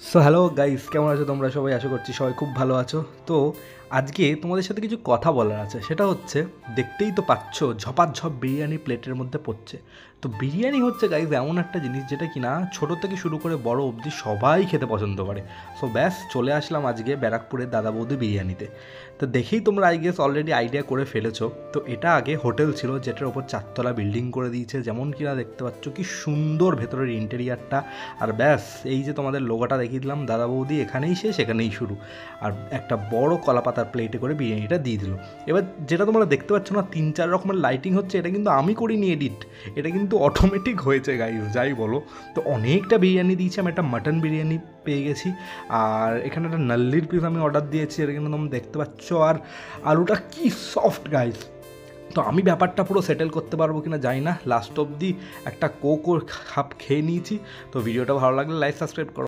So hello guys, কেমন আছো তোমরা সবাই? আশা করছি সবাই খুব ভালো আছো। তো আজকে তোমাদের সাথে কিছু কথা বলার আছে, সেটা হচ্ছে দেখতেই তো পাচ্ছ ঝপাঝপ বিরিয়ানি প্লেটের মধ্যে পড়ছে। তো বিরিয়ানি হচ্ছে গাইস এমন একটা জিনিস যেটা কিনা ছোটো থেকে শুরু করে বড় অবধি সবাই খেতে পছন্দ করে। সো ব্যাস চলে আসলাম আজকে ব্যারাকপুরের দাদা বৌদি বিরিয়ানিতে। তো দেখেই তোমরা আই গেস অলরেডি আইডিয়া করে ফেলেছো। তো এটা আগে হোটেল ছিল, যেটার ওপর 4 তলা বিল্ডিং করে দিয়েছে, যেমন কিনা দেখতে পাচ্ছ কি সুন্দর ভেতরের ইন্টেরিয়ারটা। আর ব্যাস এই যে তোমাদের লোগোটা দেখিয়ে দিলাম, দাদা বৌদি এখানেই শেষ এখানেই শুরু। আর একটা বড় কলাপাতার প্লেটে করে বিরিয়ানিটা দিয়ে দিল। এবার যেটা তোমরা দেখতে পাচ্ছ না, 3-4 রকমের লাইটিং হচ্ছে, এটা কিন্তু আমি করিনি এডিট, এটা কিন্তু অটোমেটিক হয়েছে গাইস, যাই বলো। তো অনেকটা বিরিয়ানি দিয়েছি, আমি একটা মাটন বিরিয়ানি পেয়ে গেছি। আর এখানে একটা নাল্লির পিস আমি অর্ডার দিয়েছি, এটা কিন্তু তোমরা দেখতে পাচ্ছ। আর আলুটা কি সফট গাইস। তো আমি ব্যাপারটা পুরো সেটেল করতে পারবো কিনা জানি না, লাস্ট অবধি একটা কোক কাপ খেয়ে নিয়েছি। তো ভিডিওটা ভালো লাগলে লাইক সাবস্ক্রাইব করো।